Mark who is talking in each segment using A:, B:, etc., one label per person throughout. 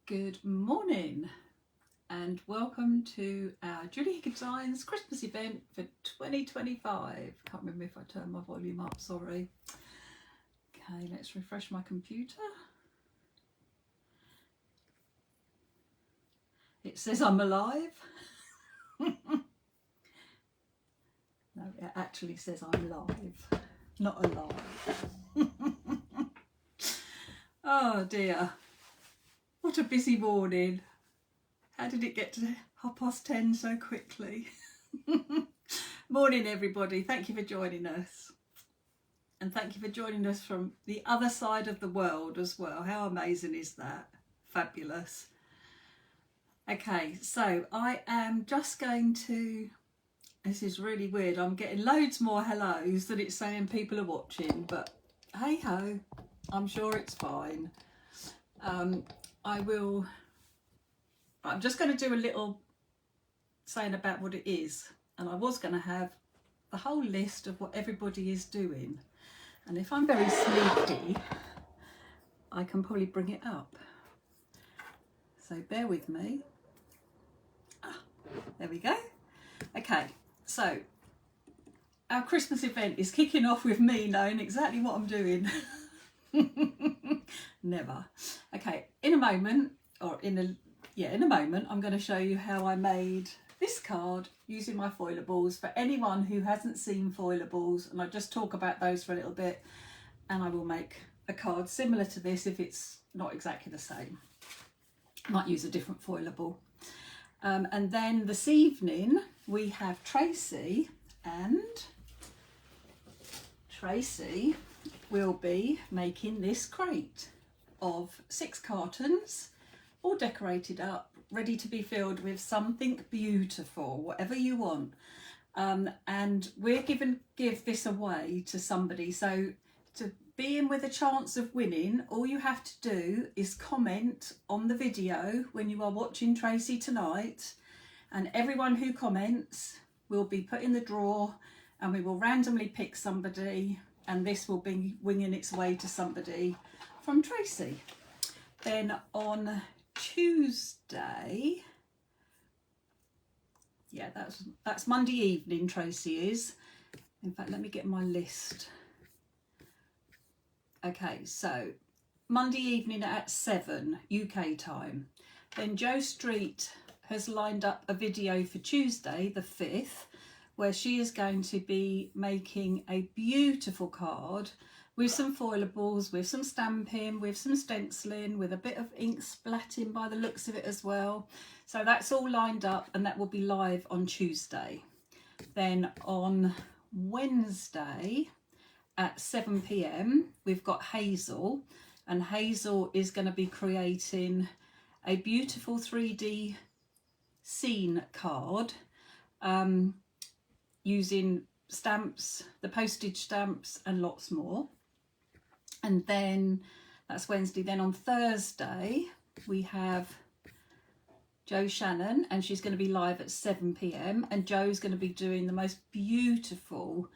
A: Good morning and welcome to our Julie Hickey Designs Christmas event for 2025. Can't remember if I turned my volume up, sorry. Okay, let's refresh my computer. It says I'm alive. No, it actually says I'm live, not alive. Oh dear. What a busy morning. How did it get to 10:30 so quickly? Morning everybody, thank you for joining us. And thank you for joining us from the other side of the world as well. How amazing is that? Fabulous. Okay, so I am just going to, this is really weird, I'm getting loads more hellos than it's saying people are watching, but hey ho, I'm sure it's fine. I'm just going to do a little saying about what it is, and I was going to have the whole list of what everybody is doing, and if I'm very sneaky I can probably bring it up, so bear with me. There we go. Okay, so our Christmas event is kicking off with me knowing exactly what I'm doing. Never. Okay, in a moment I'm going to show you how I made this card using my foilables. For anyone who hasn't seen foilables, and I'll just talk about those for a little bit, and I will make a card similar to this if it's not exactly the same. I might use a different foilable. And then this evening we have Tracy, and Tracy will be making this crate of 6 cartons, all decorated up, ready to be filled with something beautiful, whatever you want. And we're give this away to somebody. So to be in with a chance of winning, all you have to do is comment on the video when you are watching Tracy tonight, and everyone who comments will be put in the draw, and we will randomly pick somebody, and this will be winging its way to somebody from Tracy. Then on Tuesday, yeah, that's Monday evening Tracy is. In fact, let me get my list. Okay, so Monday evening at 7 UK time. Then Joe Street has lined up a video for Tuesday the 5th, where she is going to be making a beautiful card with some foilables, with some stamping, with some stenciling, with a bit of ink splatting by the looks of it as well. So that's all lined up, and that will be live on Tuesday. Then on Wednesday at 7 PM we've got Hazel, and Hazel is going to be creating a beautiful 3D scene card using stamps, the postage stamps, and lots more. And then that's Wednesday. Then on Thursday we have Jo Shannon, and she's going to be live at 7 PM, and Jo's going to be doing the most beautiful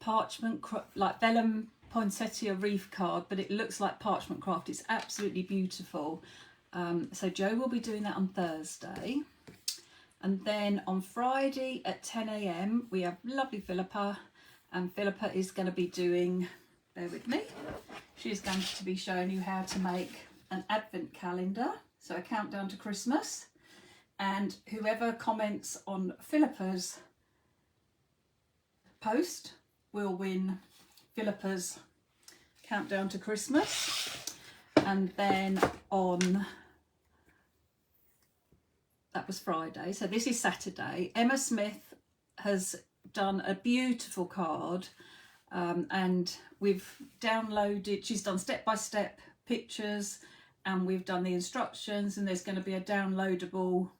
A: parchment, like vellum poinsettia wreath card, but it looks like parchment craft. It's absolutely beautiful. So Jo will be doing that on Thursday. And then on Friday at 10 AM we have lovely Philippa, and Philippa is going to be doing, bear with me, she's going to be showing you how to make an advent calendar, so a countdown to Christmas. And whoever comments on Philippa's post will win Philippa's countdown to Christmas. And then on, that was Friday, so this is Saturday, Emma Smith has done a beautiful card, and we've downloaded, she's done step-by-step pictures, and we've done the instructions, and there's going to be a downloadable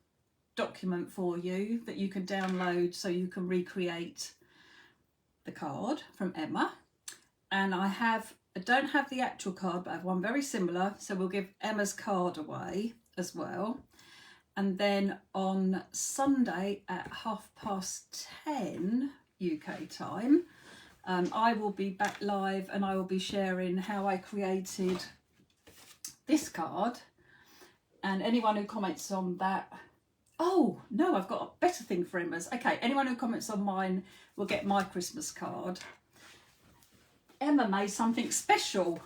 A: document for you that you can download so you can recreate the card from Emma. And I don't have the actual card, but I have one very similar, so we'll give Emma's card away as well. And then on Sunday at 10:30 UK time, I will be back live, and I will be sharing how I created this card. And anyone who comments on that, oh no, I've got a better thing for Emma's. Okay, anyone who comments on mine will get my Christmas card. Emma made something special.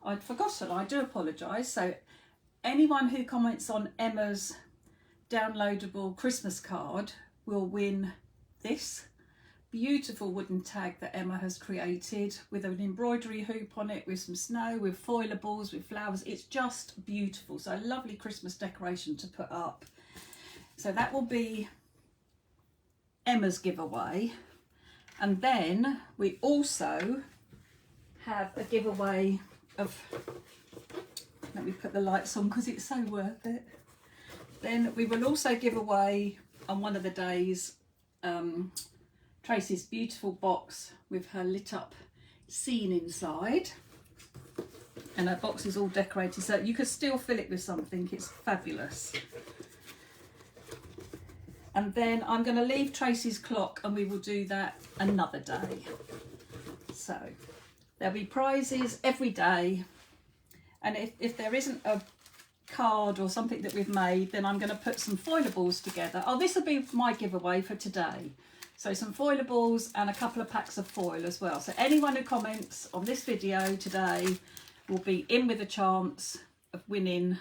A: I'd forgotten, I do apologise. So anyone who comments on Emma's downloadable Christmas card will win this beautiful wooden tag that Emma has created with an embroidery hoop on it, with some snow, with foilables, with flowers. It's just beautiful. So a lovely Christmas decoration to put up. So that will be Emma's giveaway. And then we also have a giveaway of, let me put the lights on because it's so worth it. Then we will also give away on one of the days Tracy's beautiful box with her lit up scene inside, and her box is all decorated so you could still fill it with something. It's fabulous. And then I'm going to leave Tracy's clock and we will do that another day. So there'll be prizes every day, and if there isn't a card or something that we've made, then I'm going to put some foilables together. Oh, this will be my giveaway for today. So some foilables and a couple of packs of foil as well. So anyone who comments on this video today will be in with a chance of winning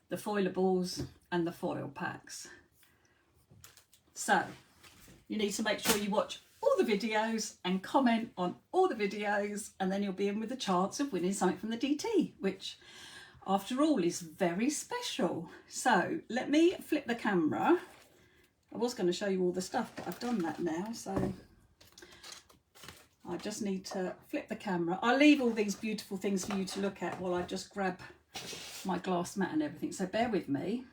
A: the foilables and the foil packs. So you need to make sure you watch all the videos and comment on all the videos, and then you'll be in with a chance of winning something from the DT, which after all is very special. So let me flip the camera. I was going to show you all the stuff, but I've done that now, so I just need to flip the camera. I'll leave all these beautiful things for you to look at while I just grab my glass mat and everything, so bear with me.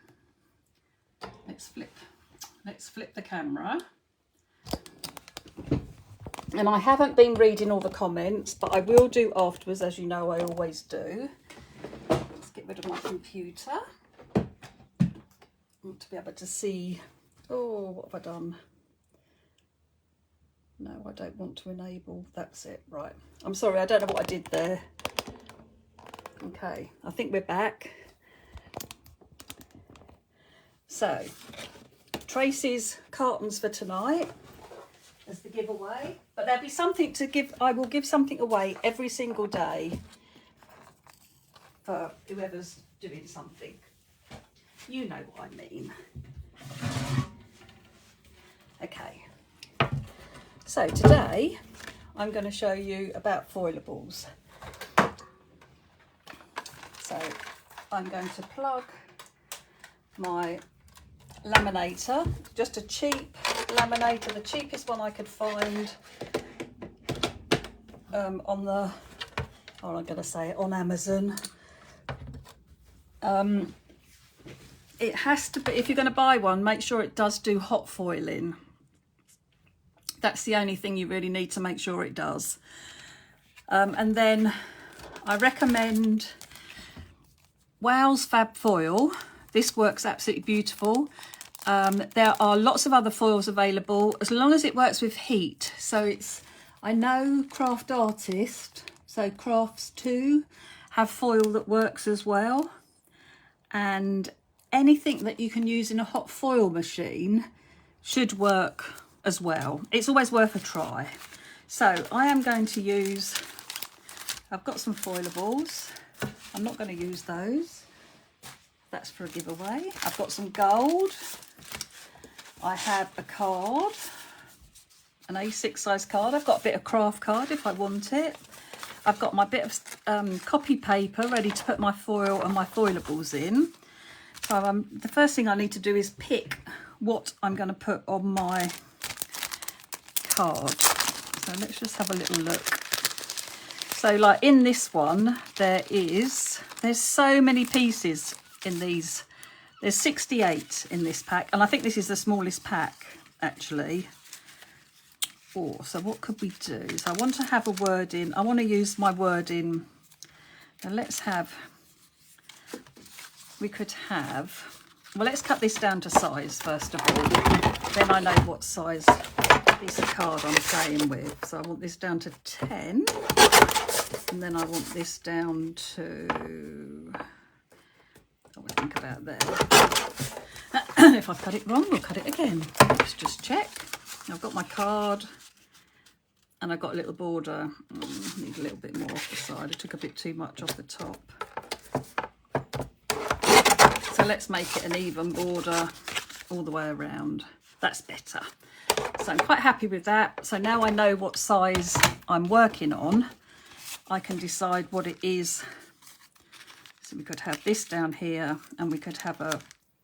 A: Let's flip the camera. And I haven't been reading all the comments, but I will do afterwards, as you know I always do. Let's get rid of my computer. I want to be able to see. Oh, what have I done? No, I don't want to enable. That's it. Right. I'm sorry, I don't know what I did there. Okay, I think we're back. So, Tracy's cartons for tonight as the giveaway. But there'll be something to give. I will give something away every single day for whoever's doing something. You know what I mean. Okay, so today I'm going to show you about foilables. So I'm going to plug my laminator, just a cheap laminator, the cheapest one I could find on the, oh, I'm going to say it, on Amazon. It has to be, if you're going to buy one, make sure it does do hot foiling. That's the only thing you really need to make sure it does. And then I recommend Wow's Fab Foil. This works absolutely beautiful. There are lots of other foils available as long as it works with heat. So it's, I know Craft Artist, so Crafts 2 have foil that works as well. And anything that you can use in a hot foil machine should work as well. It's always worth a try. So I am going to use, I've got some foilables. I'm not going to use those. That's for a giveaway. I've got some gold. I have a card, an A6 size card. I've got a bit of craft card if I want it. I've got my bit of copy paper ready to put my foil and my foilables in. So the first thing I need to do is pick what I'm going to put on my card. So let's just have a little look. So like in this one, there's so many pieces in these. There's 68 in this pack, and I think this is the smallest pack actually. Oh, so what could we do? So I want to have a wording. I want to use my wording. Now let's have, we could have, well, let's cut this down to size first of all. Then I know what size piece of card I'm playing with. So I want this down to 10. And then I want this down to So we think about there. If I cut it wrong, we'll cut it again. Let's just check. I've got my card and I've got a little border. Need a little bit more off the side. I took a bit too much off the top. So let's make it an even border all the way around. That's better. So I'm quite happy with that. So now I know what size I'm working on. I can decide what it is. So we could have this down here and we could have a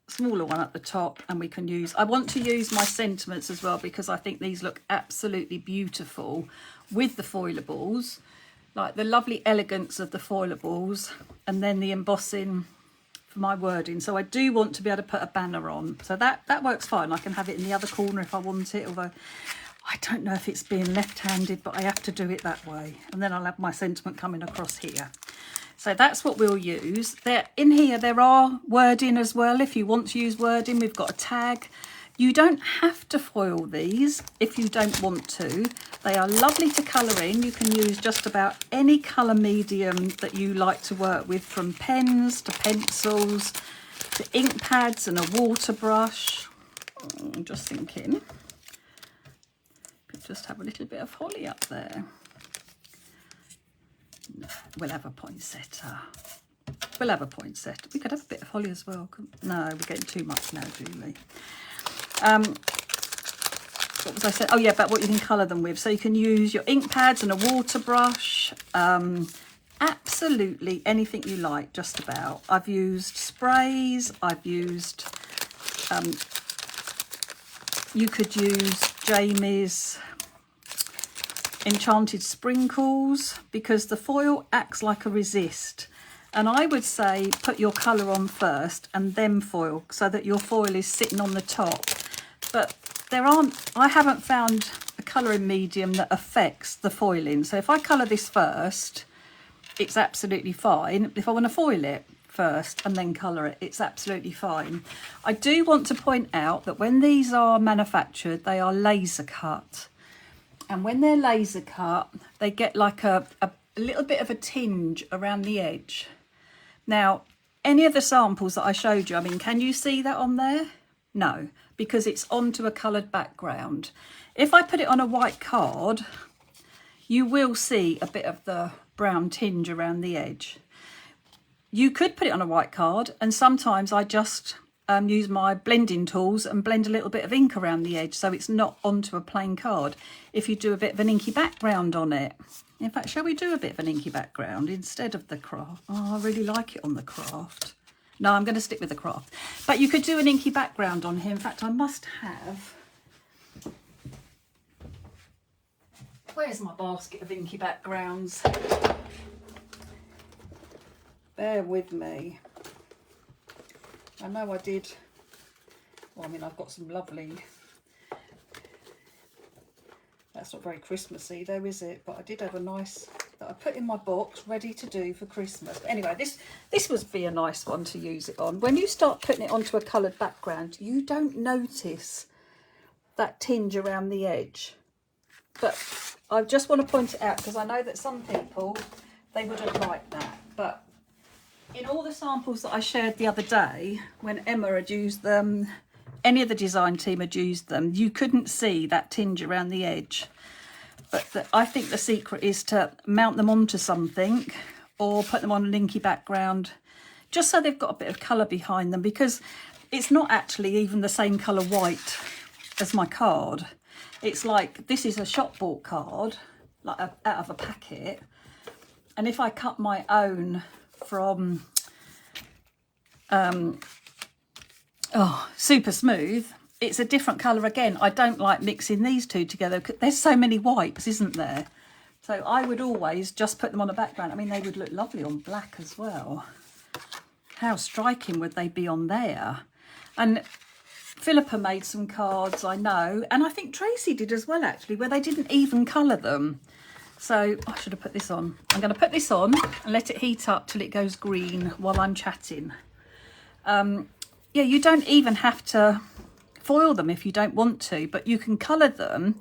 A: smaller one at the top, and we can use, I want to use my sentiments as well because I think these look absolutely beautiful with the foilables, like the lovely elegance of the foilables and then the embossing for my wording. So I do want to be able to put a banner on, so that works fine. I can have it in the other corner if I want it, although I don't know if it's being left-handed, but I have to do it that way, and then I'll have my sentiment coming across here. So that's what we'll use. There, in here there are wording as well if you want to use wording. We've got a tag. You don't have to foil these if you don't want to. They are lovely to colour in. You can use just about any colour medium that you like to work with, from pens to pencils to ink pads and a water brush. I'm just thinking, could just have a little bit of holly up there. No, we'll have a poinsettia. We'll have a poinsettia. We could have a bit of holly as well. No, we're getting too much now, Julie. What was I saying? Oh yeah, about what you can colour them with. So you can use your ink pads and a water brush. Absolutely anything you like, just about. I've used sprays. I've used, you could use Jamie's Enchanted Sprinkles, because the foil acts like a resist, and I would say put your colour on first and then foil, so that your foil is sitting on the top. But I haven't found a colouring medium that affects the foiling. So if I colour this first, it's absolutely fine. If I want to foil it first and then colour it, it's absolutely fine. I do want to point out that when these are manufactured, they are laser cut. And when they're laser cut, they get like a little bit of a tinge around the edge. Now, any of the samples that I showed you, I mean, can you see that on there? No, because it's onto a coloured background. If I put it on a white card, you will see a bit of the brown tinge around the edge. You could put it on a white card, and sometimes I just use my blending tools and blend a little bit of ink around the edge so it's not onto a plain card. If you do a bit of an inky background on it, in fact, shall we do a bit of an inky background instead of the craft? Oh, I really like it on the craft. No, I'm going to stick with the craft. But you could do an inky background on here. In fact, I must have, where's my basket of inky backgrounds? Bear with me. I know I did, well, I mean, I've got some lovely, that's not very Christmassy though, is it? But I did have a nice, that I put in my box, ready to do for Christmas. But anyway, this would be a nice one to use it on. When you start putting it onto a coloured background, you don't notice that tinge around the edge. But I just want to point it out because I know that some people, they wouldn't like that. But in all the samples that I shared the other day, when Emma had used them, any of the design team had used them, you couldn't see that tinge around the edge. But I think the secret is to mount them onto something or put them on an inky background, just so they've got a bit of colour behind them, because it's not actually even the same colour white as my card. It's like, this is a shop bought card, like out of a packet. And if I cut my own from Super Smooth, it's a different colour again. I don't like mixing these two together. There's so many whites, isn't there? So I would always just put them on a background. I mean, they would look lovely on black as well. How striking would they be on there? And Philippa made some cards, I know, and I think Tracy did as well actually, where they didn't even colour them. So I should have put this on. I'm going to put this on and let it heat up till it goes green while I'm chatting. Yeah, you don't even have to foil them if you don't want to, but you can colour them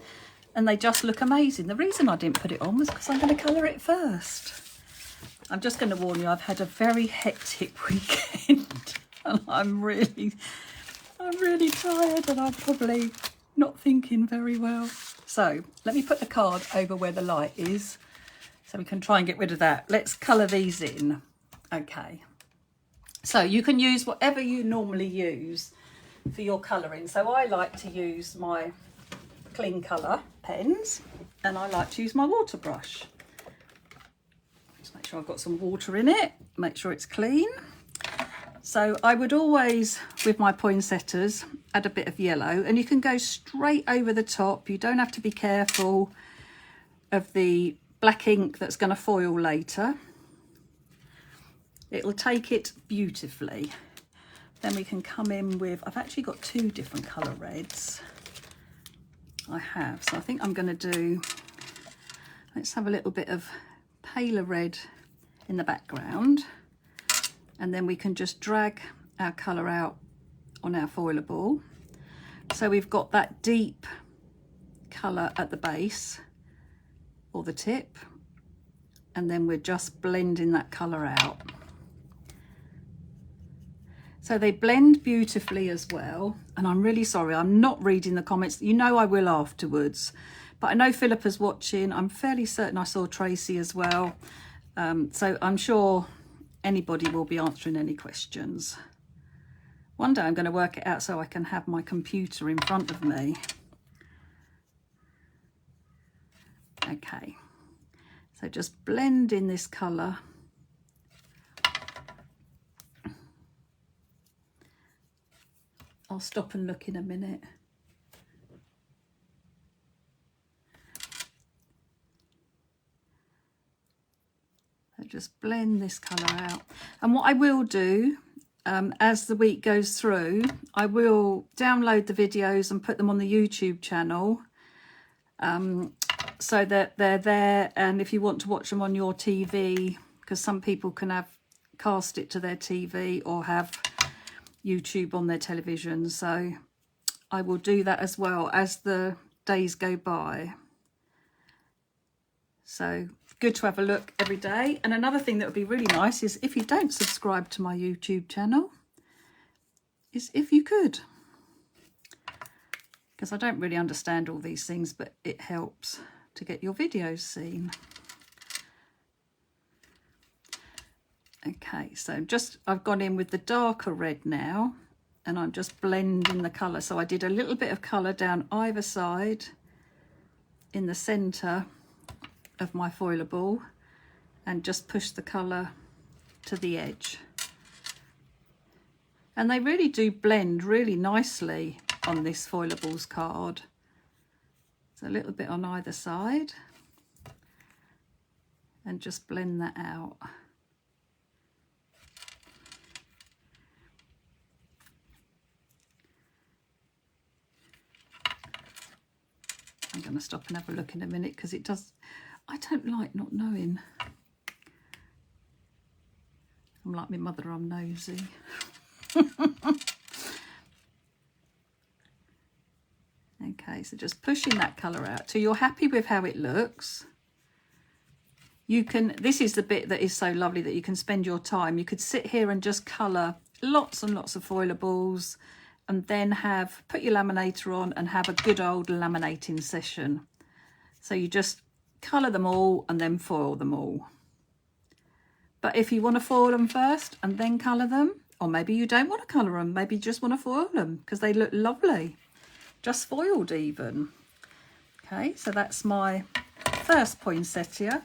A: and they just look amazing. The reason I didn't put it on was because I'm going to colour it first. I'm just going to warn you, I've had a very hectic weekend. And I'm really tired and I'm probably not thinking very well. So let me put the card over where the light is so we can try and get rid of that. Let's colour these in. Okay. So you can use whatever you normally use for your colouring. So I like to use my clean colour pens and I like to use my water brush. Just make sure I've got some water in it, make sure it's clean. So I would always, with my poinsettias, add a bit of yellow, and you can go straight over the top. You don't have to be careful of the black ink that's going to foil later. It'll take it beautifully. Then we can come in with, I've actually got two different colour reds. I have, so I think I'm going to do, let's have a little bit of paler red in the background. And then we can just drag our colour out on our foilable. So we've got that deep colour at the base or the tip, and then we're just blending that colour out. So they blend beautifully as well. And I'm really sorry, I'm not reading the comments. You know I will afterwards. But I know Philippa's watching. I'm fairly certain I saw Tracy as well. So I'm sure anybody will be answering any questions. One day I'm going to work it out so I can have my computer in front of me. Okay, so just blend in this colour. I'll stop and look in a minute. Just blend this colour out. And what I will do as the week goes through, I will download the videos and put them on the YouTube channel so that they're there, and if you want to watch them on your TV, because some people can have cast it to their TV or have YouTube on their television, so I will do that as well as the days go by. So good to have a look every day. And another thing that would be really nice is if you don't subscribe to my YouTube channel, is if you could, because I don't really understand all these things, but it helps to get your videos seen. Okay, so just I've gone in with the darker red now, and I'm just blending the colour. So I did a little bit of colour down either side in the centre of my foilable, and just push the colour to the edge. And they really do blend really nicely on this Foilables card. So a little bit on either side, and just blend that out. I'm going to stop and have a look in a minute, because it does, I don't like not knowing. I'm like my mother, I'm nosy. Okay, so just pushing that colour out till you're happy with how it looks. You can, this is the bit that is so lovely that you can spend your time. You could sit here and just colour lots and lots of foilables, and then put your laminator on and have a good old laminating session. So you just colour them all and then foil them all. But if you want to foil them first and then colour them, or maybe you don't want to colour them, maybe you just want to foil them because they look lovely, just foiled even. Okay, so that's my first poinsettia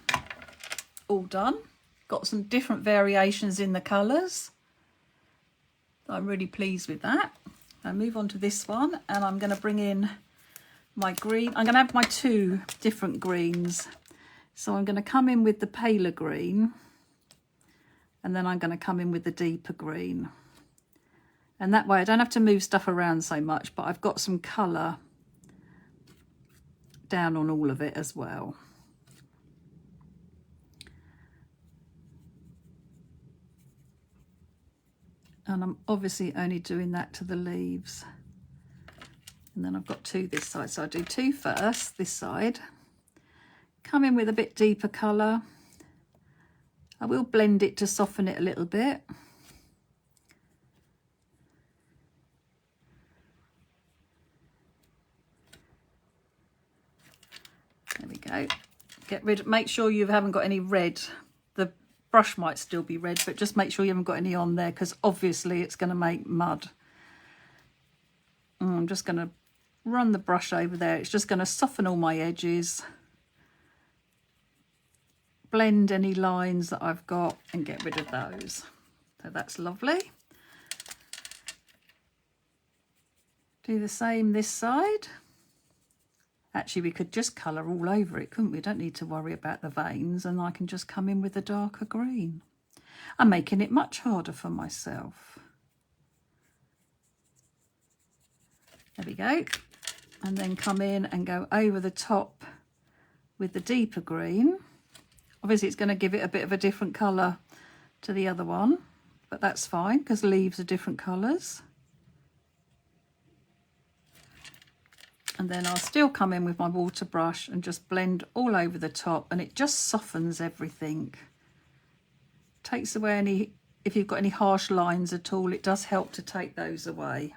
A: all done. Got some different variations in the colours. I'm really pleased with that. I'll move on to this one, and I'm going to bring in my green. I'm going to have my two different greens. So I'm going to come in with the paler green, and then I'm going to come in with the deeper green. And that way I don't have to move stuff around so much, but I've got some colour down on all of it as well. And I'm obviously only doing that to the leaves. And then I've got two this side. So I do two first, this side. Come in with a bit deeper colour. I will blend it to soften it a little bit. go. Make sure you haven't got any red. The brush might still be red, but just make sure you haven't got any on there, because obviously it's going to make mud. And I'm just going to run the brush over there. It's just going to soften all my edges, blend any lines that I've got and get rid of those. So that's lovely. Do the same this side. Actually, we could just colour all over it, couldn't we? Don't need to worry about the veins, and I can just come in with a darker green. I'm making it much harder for myself. There we go. And then come in and go over the top with the deeper green. Obviously, it's going to give it a bit of a different colour to the other one, but that's fine because leaves are different colours. And then I'll still come in with my water brush and just blend all over the top, and it just softens everything. Takes away any, if you've got any harsh lines at all, it does help to take those away.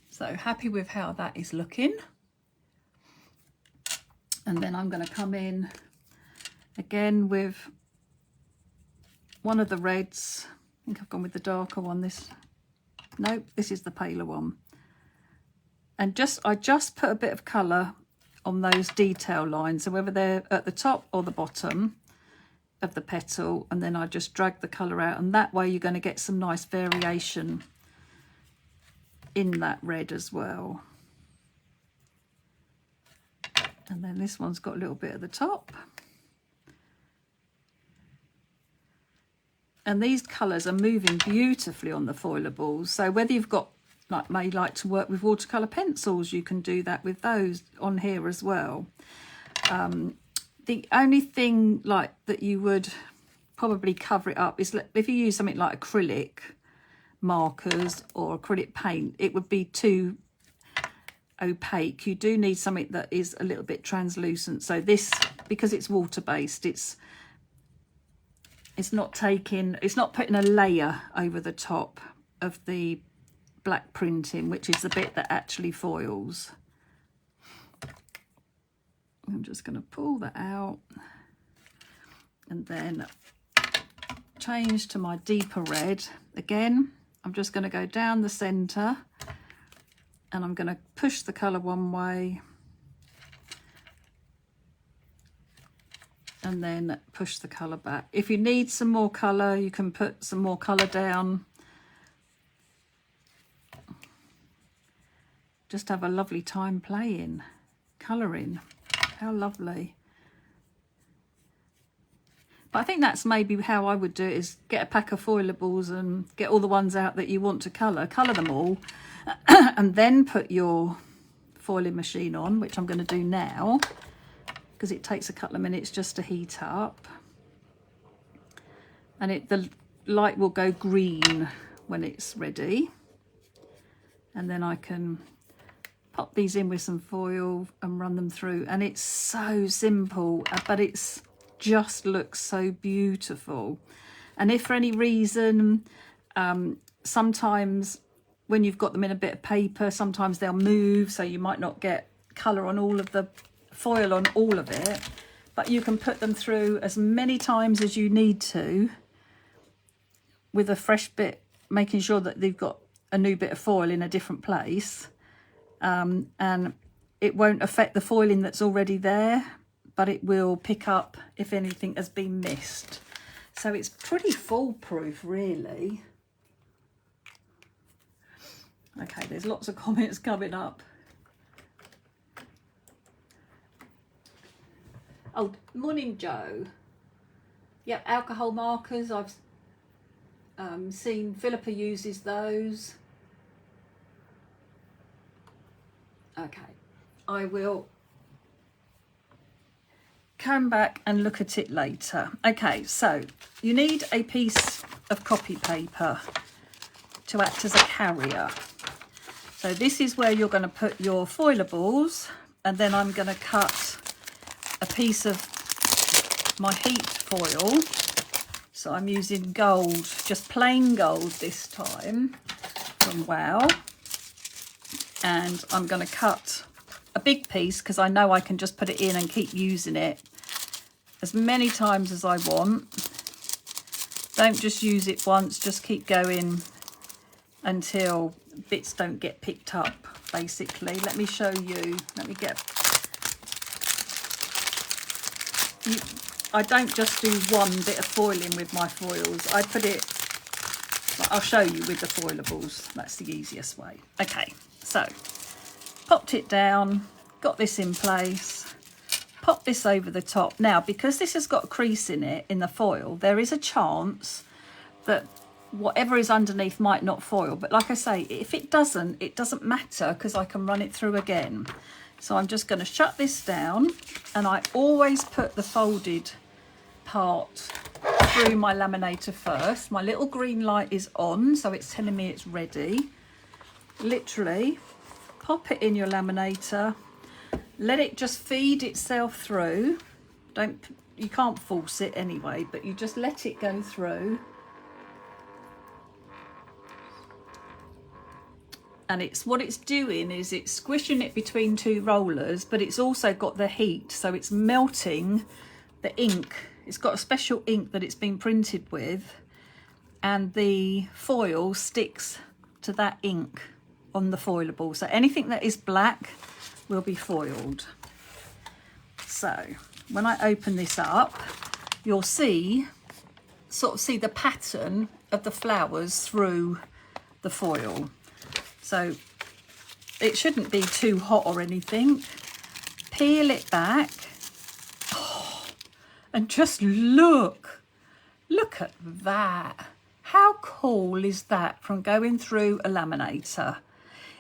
A: So happy with how that is looking. And then I'm going to come in again with one of the reds. I think I've gone with the darker one. Nope, this is the paler one. And I just put a bit of colour on those detail lines, so whether they're at the top or the bottom of the petal, and then I just drag the colour out, and that way you're going to get some nice variation in that red as well. And then this one's got a little bit at the top. And these colours are moving beautifully on the foilables, so whether you've got may like to work with watercolour pencils, you can do that with those on here as well. The only thing like that you would probably cover it up is if you use something like acrylic markers or acrylic paint, it would be too opaque. You do need something that is a little bit translucent. So this, because it's water based, it's not putting a layer over the top of the black printing, which is the bit that actually foils. I'm just going to pull that out and then change to my deeper red. Again, I'm just going to go down the centre and I'm going to push the colour one way and then push the colour back. If you need some more colour, you can put some more colour down. Just have a lovely time playing, colouring. How lovely. But I think that's maybe how I would do it, is get a pack of foilables and get all the ones out that you want to colour them all, and then put your foiling machine on, which I'm going to do now, because it takes a couple of minutes just to heat up. And the light will go green when it's ready. And then I can pop these in with some foil and run them through, and it's so simple, but it's just looks so beautiful. And if for any reason sometimes when you've got them in a bit of paper, sometimes they'll move, so you might not get colour on all of the foil on all of it, but you can put them through as many times as you need to with a fresh bit, making sure that they've got a new bit of foil in a different place. And it won't affect the foiling that's already there, but it will pick up if anything has been missed. So it's pretty foolproof, really. Okay, there's lots of comments coming up. Oh, morning, Joe. Yep, alcohol markers. I've seen Philippa uses those. Okay, I will come back and look at it later. Okay, so you need a piece of copy paper to act as a carrier. So this is where you're going to put your foilables, and then I'm going to cut a piece of my heat foil. So I'm using gold, just plain gold this time from Wow. And I'm going to cut a big piece because I know I can just put it in and keep using it as many times as I want. Don't just use it once, just keep going until bits don't get picked up, basically. Let me show you. Let me get... I don't just do one bit of foiling with my foils. I put it... I'll show you with the Foilables. That's the easiest way. Okay, so popped it down, got this in place, pop this over the top. Now, because this has got a crease in it, in the foil, there is a chance that whatever is underneath might not foil. But like I say, if it doesn't matter because I can run it through again. So I'm just going to shut this down, and I always put the folded part through my laminator first. My little green light is on, so it's telling me it's ready. Literally pop it in your laminator, let it just feed itself through. You can't force it anyway, but you just let it go through. And what it's doing is it's squishing it between two rollers, but it's also got the heat, so it's melting the ink. It's got a special ink that it's been printed with, and the foil sticks to that ink on the Foilable. So anything that is black will be foiled. So when I open this up, you'll see the pattern of the flowers through the foil. So it shouldn't be too hot or anything. Peel it back. And just look at that. How cool is that from going through a laminator?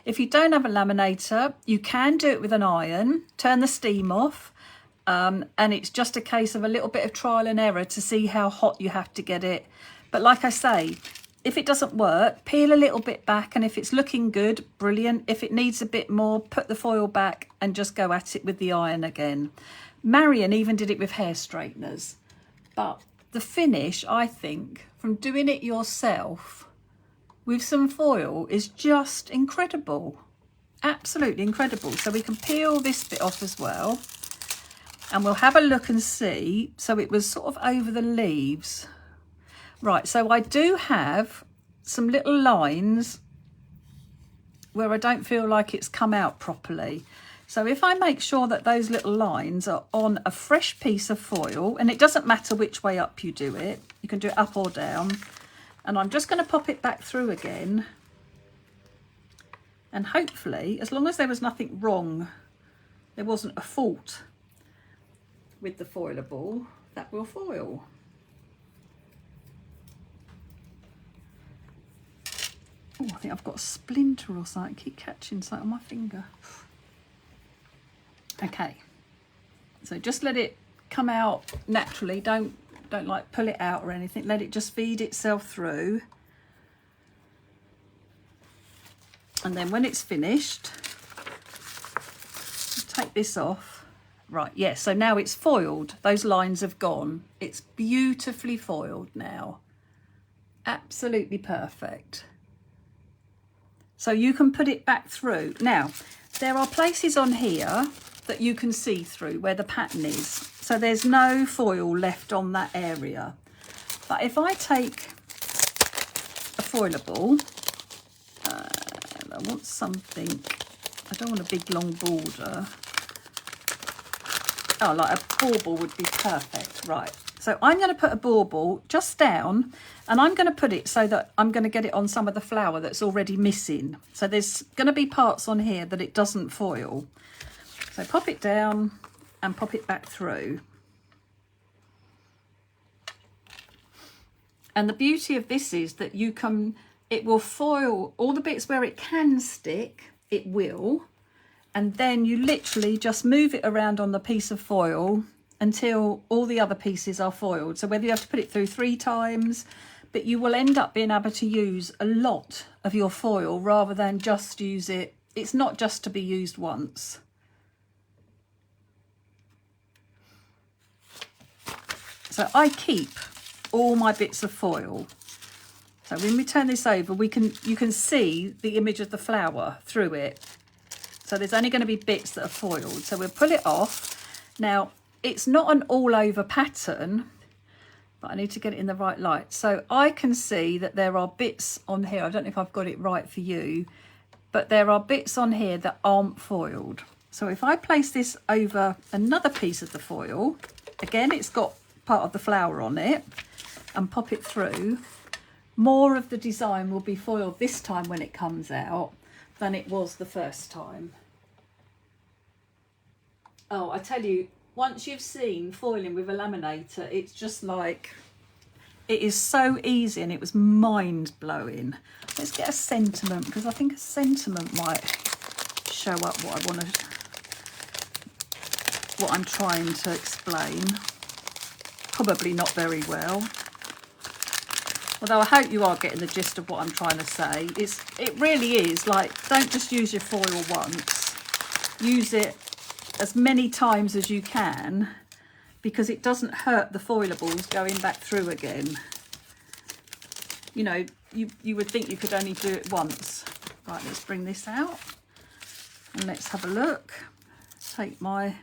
A: If you don't have a laminator, you can do it with an iron, turn the steam off, and it's just a case of a little bit of trial and error to see how hot you have to get it. But like I say, if it doesn't work, peel a little bit back, and if it's looking good, brilliant. If it needs a bit more, put the foil back and just go at it with the iron again. Marion even did it with hair straighteners. But the finish, I think, from doing it yourself with some foil is just incredible. Absolutely incredible. So we can peel this bit off as well. And we'll have a look and see. So it was sort of over the leaves. Right, so I do have some little lines where I don't feel like it's come out properly. So if I make sure that those little lines are on a fresh piece of foil, and it doesn't matter which way up you do it, you can do it up or down, and I'm just going to pop it back through again, and hopefully, as long as there was nothing wrong, there wasn't a fault with the Foilable, that will foil. Oh, I think I've got a splinter or something. I keep catching something on my finger. Okay, so just let it come out naturally. Don't like pull it out or anything. Let it just feed itself through. And then when it's finished, take this off. Right, yes, so now it's foiled. Those lines have gone. It's beautifully foiled now. Absolutely perfect. So you can put it back through. Now, there are places on here that you can see through where the pattern is. So there's no foil left on that area. But if I take a Foilable, I want something, I don't want a big long border. Oh, like a bauble would be perfect. Right, so I'm going to put a bauble just down, and I'm going to put it so that I'm going to get it on some of the flower that's already missing. So there's going to be parts on here that it doesn't foil. So pop it down and pop it back through. And the beauty of this is that it will foil all the bits where it can stick, it will. And then you literally just move it around on the piece of foil until all the other pieces are foiled. So whether you have to put it through 3 times, but you will end up being able to use a lot of your foil rather than just use it. It's not just to be used once. So I keep all my bits of foil. So when we turn this over, you can see the image of the flower through it. So there's only going to be bits that are foiled. So we'll pull it off. Now, it's not an all over pattern, but I need to get it in the right light. So I can see that there are bits on here. I don't know if I've got it right for you, but there are bits on here that aren't foiled. So if I place this over another piece of the foil, again, it's got part of the flower on it, and pop it through, more of the design will be foiled this time when it comes out than it was the first time. Oh, I tell you, once you've seen foiling with a laminator, it's just like, it is so easy, and it was mind-blowing. Let's get a sentiment, because I think a sentiment might show up what I'm trying to explain. Probably not very well. Although I hope you are getting the gist of what I'm trying to say. It really is like, don't just use your foil once. Use it as many times as you can, because it doesn't hurt the foilables going back through again. You know, you would think you could only do it once. Right, let's bring this out and let's have a look. Take my...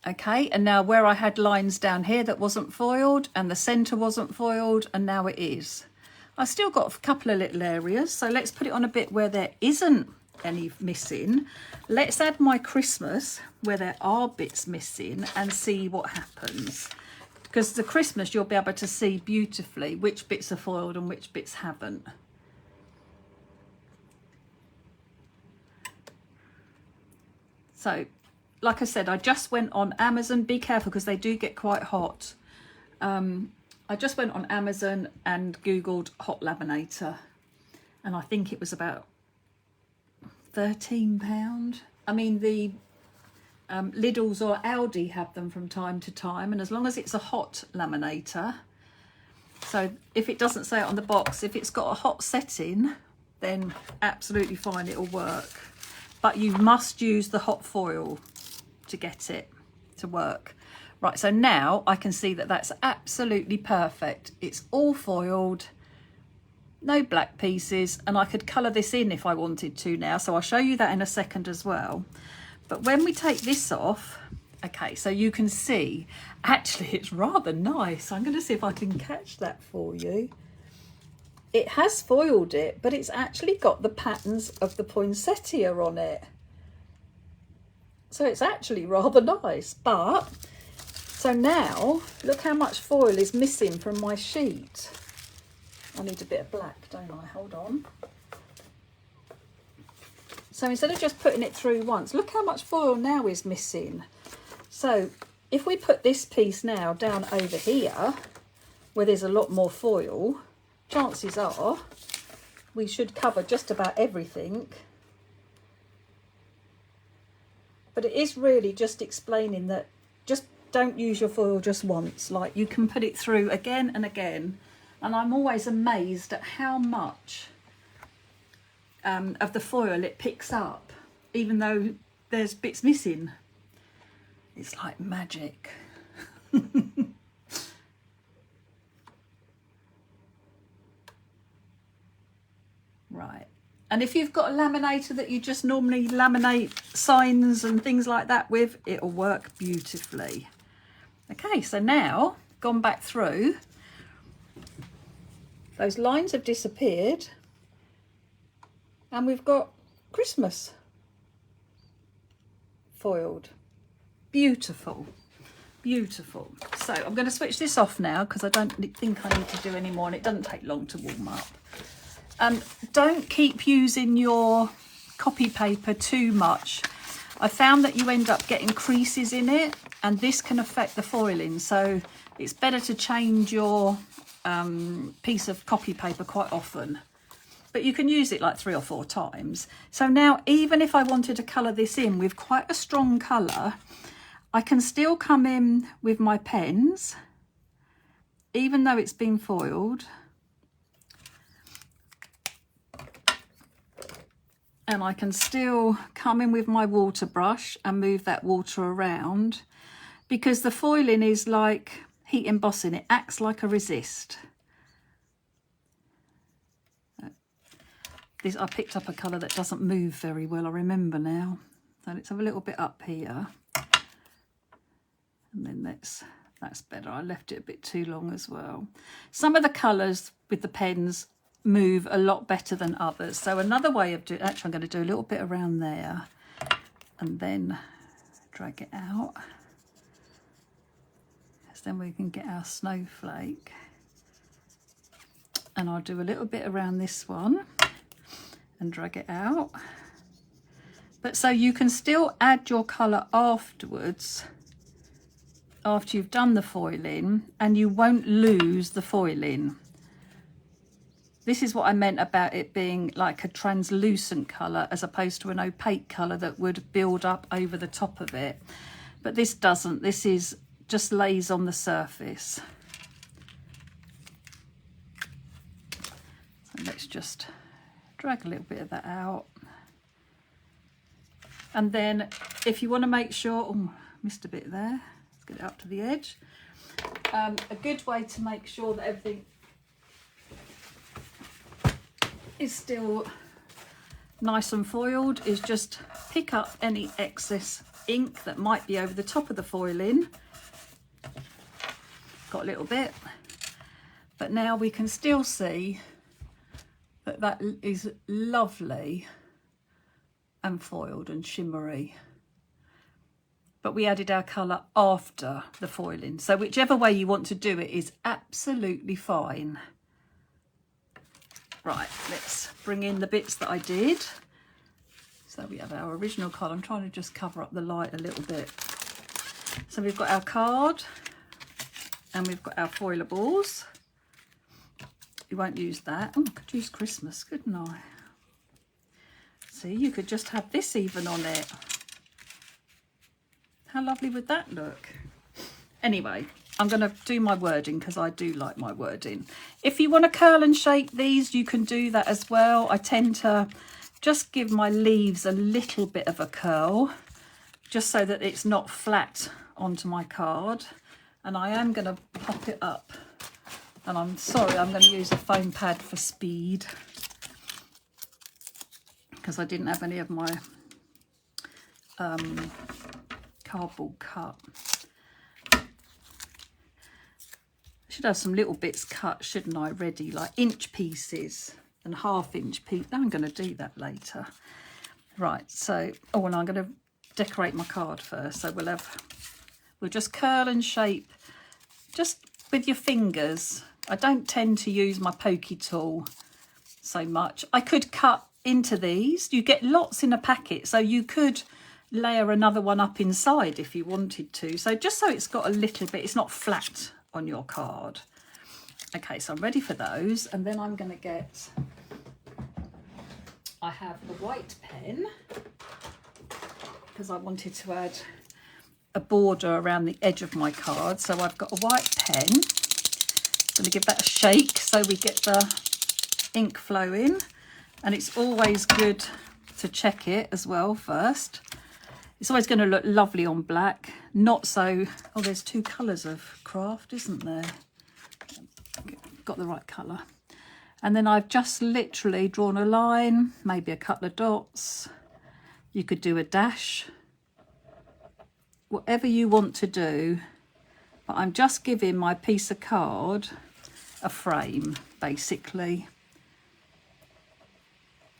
A: Okay, and now where I had lines down here that wasn't foiled, and the centre wasn't foiled, and now it is. I've still got a couple of little areas, so let's put it on a bit where there isn't any missing. Let's add my Christmas where there are bits missing and see what happens. Because the Christmas, you'll be able to see beautifully which bits are foiled and which bits haven't. So, like I said, I just went on Amazon. Be careful because they do get quite hot. I just went on Amazon and Googled hot laminator, and I think it was about £13. I mean, the Lidl's or Aldi have them from time to time, and as long as it's a hot laminator, so if it doesn't say it on the box, if it's got a hot setting, then absolutely fine, it'll work. But you must use the hot foil to get it to work. Right, so now I can see that that's absolutely perfect. It's all foiled, no black pieces, and I could colour this in if I wanted to now, so I'll show you that in a second as well. But when we take this off, okay, so you can see, actually it's rather nice. I'm going to see if I can catch that for you. It has foiled it, but it's actually got the patterns of the poinsettia on it. So it's actually rather nice. But, so now, look how much foil is missing from my sheet. I need a bit of black, don't I? Hold on. So instead of just putting it through once, look how much foil now is missing. So if we put this piece now down over here, where there's a lot more foil, chances are we should cover just about everything. But it is really just explaining that just don't use your foil just once. Like, you can put it through again and again. And I'm always amazed at how much of the foil it picks up, even though there's bits missing. It's like magic. Right. And if you've got a laminator that you just normally laminate signs and things like that with, it'll work beautifully. Okay, so now, gone back through, those lines have disappeared, and we've got Christmas foiled. Beautiful, beautiful. So I'm going to switch this off now because I don't think I need to do any more, and it doesn't take long to warm up. Don't keep using your copy paper too much. I found that you end up getting creases in it, and this can affect the foiling, so it's better to change your piece of copy paper quite often. But you can use it like 3 or 4 times. So now, even if I wanted to colour this in with quite a strong colour, I can still come in with my pens, even though it's been foiled. And I can still come in with my water brush and move that water around, because the foiling is like heat embossing. It acts like a resist. I picked up a colour that doesn't move very well, I remember now. So let's have a little bit up here. And then that's better. I left it a bit too long as well. Some of the colours with the pens move a lot better than others. So another way of doing, actually I'm going to do a little bit around there and then drag it out. Because then we can get our snowflake. And I'll do a little bit around this one and drag it out. But so you can still add your colour afterwards, after you've done the foiling, and you won't lose the foiling. This is what I meant about it being like a translucent colour as opposed to an opaque colour that would build up over the top of it. But this doesn't. This is just lays on the surface. So let's just drag a little bit of that out. And then if you want to make sure, oh, missed a bit there. Let's get it up to the edge. A good way to make sure that everything is still nice and foiled is just pick up any excess ink that might be over the top of the foiling. Got a little bit, but now we can still see that that is lovely and foiled and shimmery. But we added our colour after the foiling, so whichever way you want to do it is absolutely fine. Right, let's bring in the bits that I did. So we have our original card. I'm trying to just cover up the light a little bit. So we've got our card and we've got our foilables. You won't use that. Oh, I could use Christmas, couldn't I? See, you could just have this even on it. How lovely would that look? Anyway, I'm going to do my wording because I do like my wording. If you want to curl and shape these, you can do that as well. I tend to just give my leaves a little bit of a curl, just so that it's not flat onto my card. And I am going to pop it up. And I'm sorry, I'm going to use a foam pad for speed, because I didn't have any of my cardboard cut. I should have some little bits cut, shouldn't I, ready, like inch pieces and half-inch pieces. I'm going to do that later. Right, so, oh, and I'm going to decorate my card first. So we'll just curl and shape just with your fingers. I don't tend to use my pokey tool so much. I could cut into these. You get lots in a packet, so you could layer another one up inside if you wanted to. So just so it's got a little bit, it's not flat on your card. Okay, so I'm ready for those, and then I'm going to get, I have the white pen because I wanted to add a border around the edge of my card. So I've got a white pen. I'm going to give that a shake so we get the ink flowing, and it's always good to check it as well first. It's always going to look lovely on black, not so, oh, there's two colours of craft, isn't there? Got the right colour. And then I've just literally drawn a line, maybe a couple of dots. You could do a dash, whatever you want to do, but I'm just giving my piece of card a frame, basically,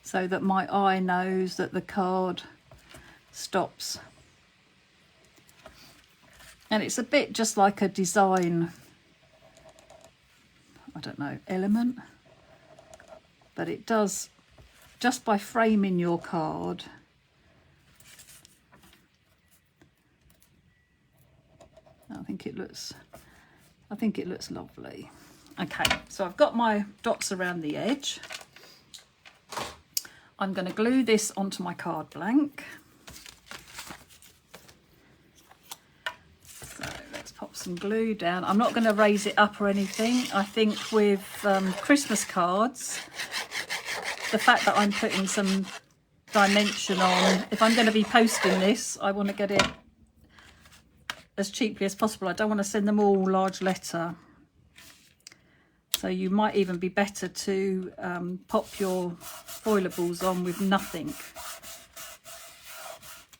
A: so that my eye knows that the card stops. And it's a bit just like a design, I don't know, element, but it does, just by framing your card, I think it looks lovely. Okay, so I've got my dots around the edge. I'm going to glue this onto my card blank. So let's pop some glue down. I'm not going to raise it up or anything. I think with Christmas cards, the fact that I'm putting some dimension on, if I'm going to be posting this, I want to get it as cheaply as possible. I don't want to send them all large letter. So you might even be better to pop your foilables on with nothing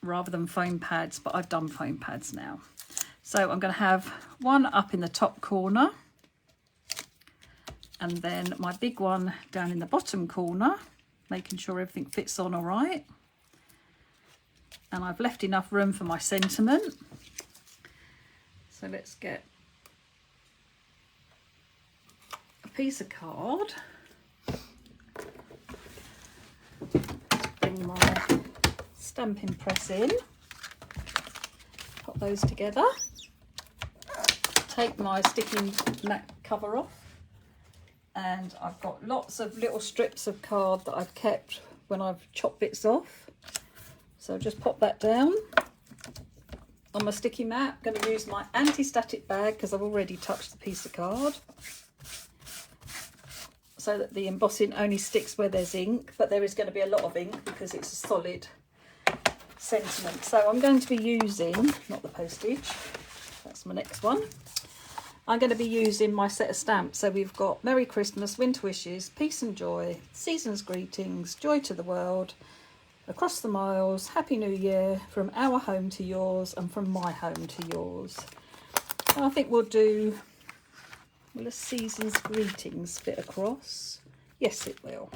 A: rather than foam pads, but I've done foam pads now. So I'm going to have one up in the top corner and then my big one down in the bottom corner, making sure everything fits on all right. And I've left enough room for my sentiment. So let's get a piece of card. Bring my stamping press in. Pop those together. Take my sticky mat cover off. And I've got lots of little strips of card that I've kept when I've chopped bits off. So just pop that down on my sticky mat. I'm going to use my anti-static bag because I've already touched the piece of card, so that the embossing only sticks where there's ink, but there is going to be a lot of ink because it's a solid sentiment. So I'm going to be using, not the postage, that's my next one. I'm going to be using my set of stamps. So we've got Merry Christmas, Winter Wishes, Peace and Joy, Season's Greetings, Joy to the World, Across the Miles, Happy New Year, From Our Home to Yours, and From My Home to Yours. And I think we'll do, will a Season's Greetings fit across? Yes, it will.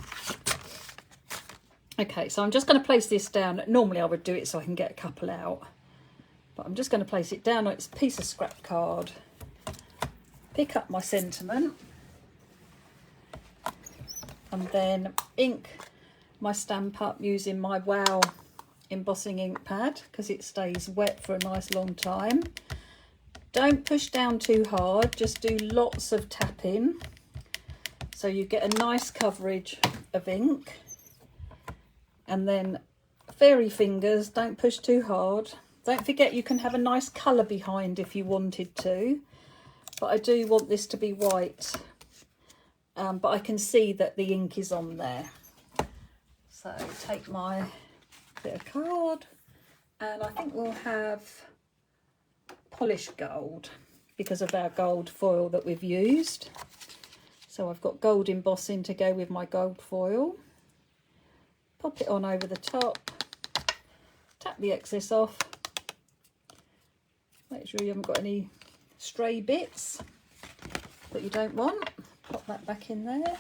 A: Okay, so I'm just going to place this down. Normally I would do it so I can get a couple out, but I'm just going to place it down on its piece of scrap card. Pick up my sentiment and then ink my stamp up using my Wow embossing ink pad because it stays wet for a nice long time. Don't push down too hard, just do lots of tapping so you get a nice coverage of ink. And then fairy fingers, don't push too hard. Don't forget you can have a nice colour behind if you wanted to, but I do want this to be white, but I can see that the ink is on there. So take my bit of card, and I think we'll have polished gold because of our gold foil that we've used. So I've got gold embossing to go with my gold foil. Pop it on over the top, tap the excess off, make sure you haven't got any stray bits that you don't want. Pop that back in there.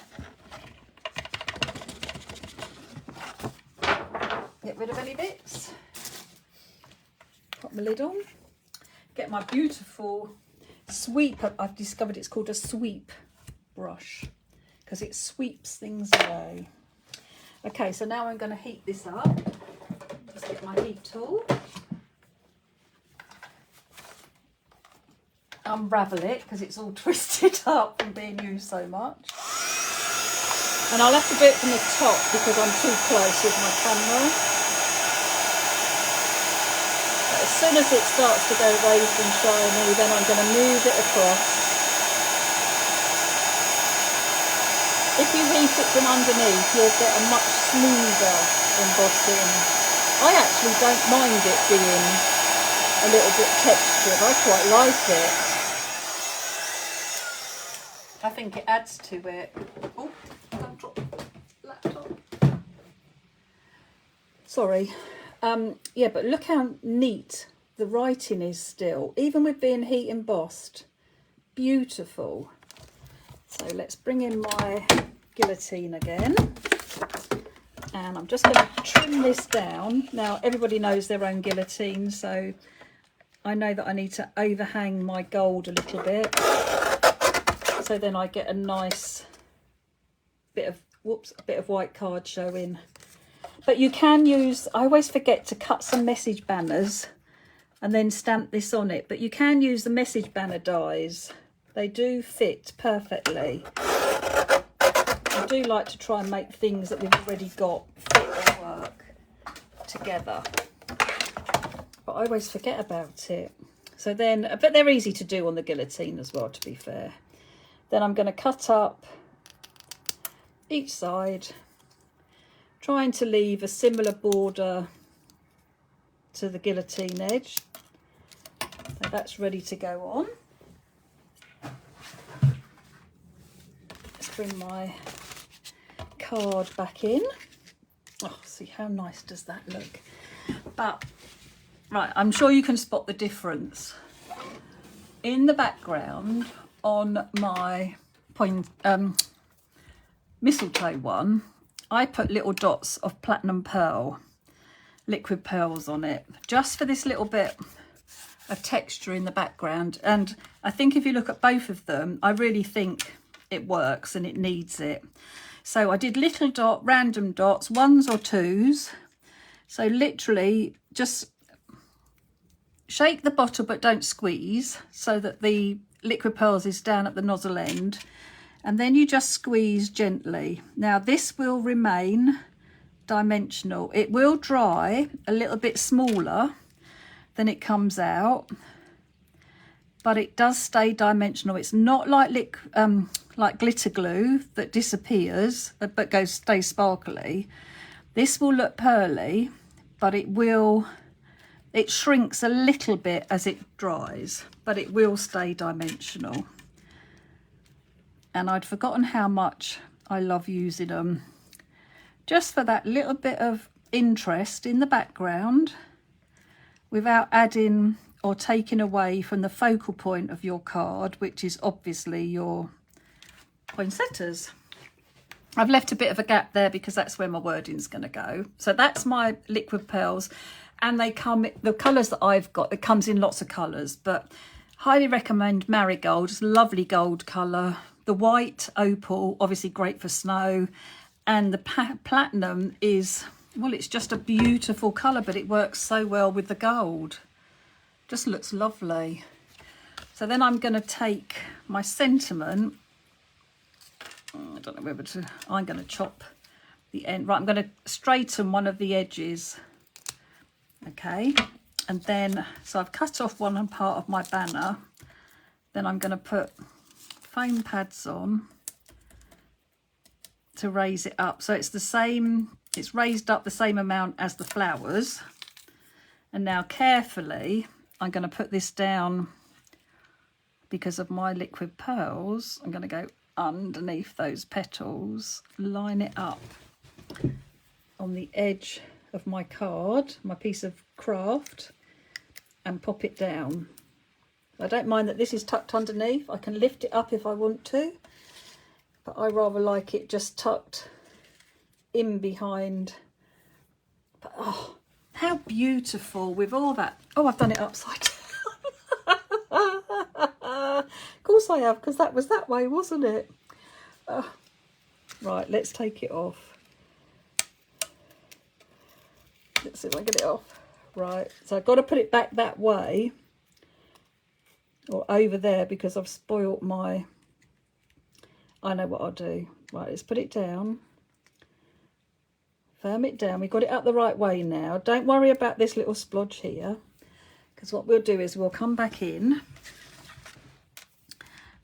A: Get rid of any bits. Pop my lid on. Get my beautiful sweep. I've discovered it's called a sweep brush because it sweeps things away. Okay, so now I'm going to heat this up. Just get my heat tool. Unravel it because it's all twisted up from being used so much. And I'll have to do it from the top because I'm too close with my camera. But as soon as it starts to go raised and shiny, then I'm going to move it across. If you heat it from underneath, you'll get a much smoother embossing. I actually don't mind it being a little bit textured. I quite like it. I think it adds to it. Oh, I'll drop the laptop. Sorry. Yeah, but look how neat the writing is still, even with being heat embossed. Beautiful. So let's bring in my guillotine again, and I'm just going to trim this down. Now everybody knows their own guillotine, so I know that I need to overhang my gold a little bit, so then I get a nice bit of, whoops, a bit of white card showing. But you can use, I always forget to cut some message banners and then stamp this on it, but you can use the message banner dies. They do fit perfectly. I do like to try and make things that we've already got fit and work together. But I always forget about it. So then, but they're easy to do on the guillotine as well, to be fair. Then I'm going to cut up each side, trying to leave a similar border to the guillotine edge. So that's ready to go on. centering my card back in. Oh, see how nice does that look? But right, I'm sure you can spot the difference. In the background on my mistletoe one, I put little dots of platinum pearl, liquid pearls on it, just for this little bit of texture in the background. And I think if you look at both of them, I really think it works and it needs it. So I did little random dots, 1s or 2s. So literally just shake the bottle but don't squeeze, so that the liquid pearls is down at the nozzle end, and then you just squeeze gently. Now this will remain dimensional. It will dry a little bit smaller than it comes out, but it does stay dimensional. It's not like glitter glue that disappears but stays sparkly. This will look pearly, but it shrinks a little bit as it dries, but it will stay dimensional. And I'd forgotten how much I love using them, just for that little bit of interest in the background, without adding or taking away from the focal point of your card, which is obviously your poinsettias. I've left a bit of a gap there because that's where my wording's going to go. So that's my liquid pearls, and they come, the colours that I've got, it comes in lots of colours, but highly recommend marigold. It's a lovely gold colour. The white opal, obviously great for snow, and the platinum is, well, it's just a beautiful colour, but it works so well with the gold. Just looks lovely. So then I'm going to take my sentiment, I don't know whether to, I'm going to chop the end. Right, I'm going to straighten one of the edges. Okay, and then, so I've cut off one part of my banner. Then I'm going to put foam pads on to raise it up. So it's the same, it's raised up the same amount as the flowers. And now carefully, I'm going to put this down because of my liquid pearls. I'm going to go underneath those petals, line it up on the edge of my card, my piece of craft, and pop it down. I don't mind that this is tucked underneath. I can lift it up if I want to, but I rather like it just tucked in behind. But oh, how beautiful with all that. Oh, I've done it upside down. Of course I have, because that was that way, wasn't it? Right, let's take it off. Let's see if I get it off. Right, so I've got to put it back that way, or over there, because I've spoilt my, I know what I'll do. Right, let's put it down. Firm it down. We've got it up the right way now. Don't worry about this little splodge here, because what we'll do is we'll come back in.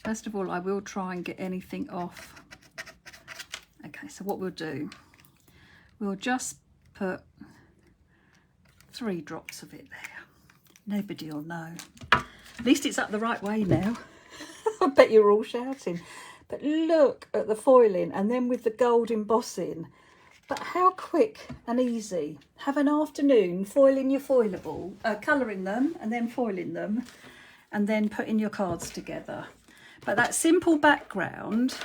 A: First of all, I will try and get anything off. Okay, so what we'll do, we'll just put 3 drops of it there. Nobody will know. At least it's up the right way now. I bet you're all shouting. But look at the foiling, and then with the gold embossing. But how quick and easy. Have an afternoon foiling your foilable, colouring them and then foiling them, and then putting your cards together. But that simple background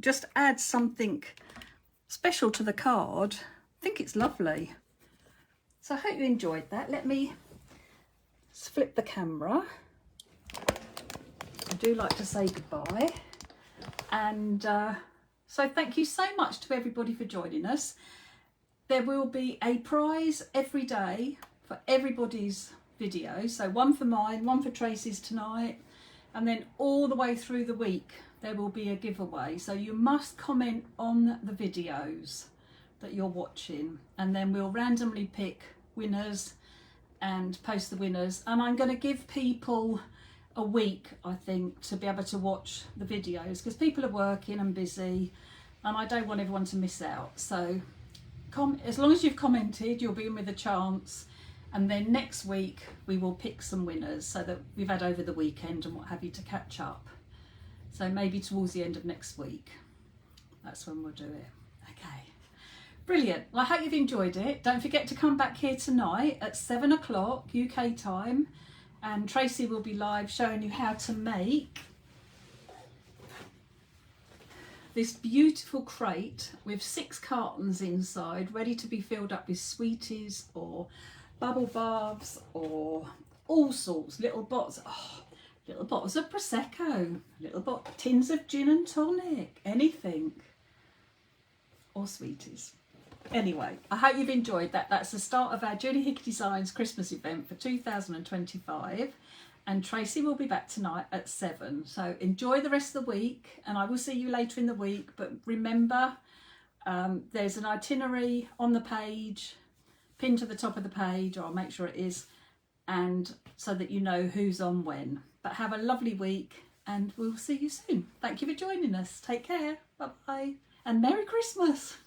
A: just adds something special to the card. I think it's lovely. So I hope you enjoyed that. Let me flip the camera. I do like to say goodbye. And so thank you so much to everybody for joining us. There will be a prize every day for everybody's video. So one for mine, one for Tracy's tonight, and then all the way through the week there will be a giveaway. So you must comment on the videos that you're watching, and then we'll randomly pick winners and post the winners. And I'm going to give people a week, I think, to be able to watch the videos, because people are working and busy, and I don't want everyone to miss out. So as long as you've commented, you'll be in with a chance, and then next week we will pick some winners so that we've had over the weekend and what have you to catch up. So maybe towards the end of next week, that's when we'll do it. Okay, brilliant. Well, I hope you've enjoyed it. Don't forget to come back here tonight at 7 o'clock UK time, and Tracy will be live showing you how to make this beautiful crate with 6 cartons inside, ready to be filled up with sweeties or bubble baths or all sorts, little bottles, little bottles of Prosecco, tins of gin and tonic, anything, or sweeties. Anyway, I hope you've enjoyed that. That's the start of our Julie Hickey Designs Christmas event for 2025. And Tracy will be back tonight at 7. So enjoy the rest of the week, and I will see you later in the week. But remember, there's an itinerary on the page, pinned to the top of the page, or I'll make sure it is, and so that you know who's on when. But have a lovely week, and we'll see you soon. Thank you for joining us. Take care. Bye-bye. And Merry Christmas.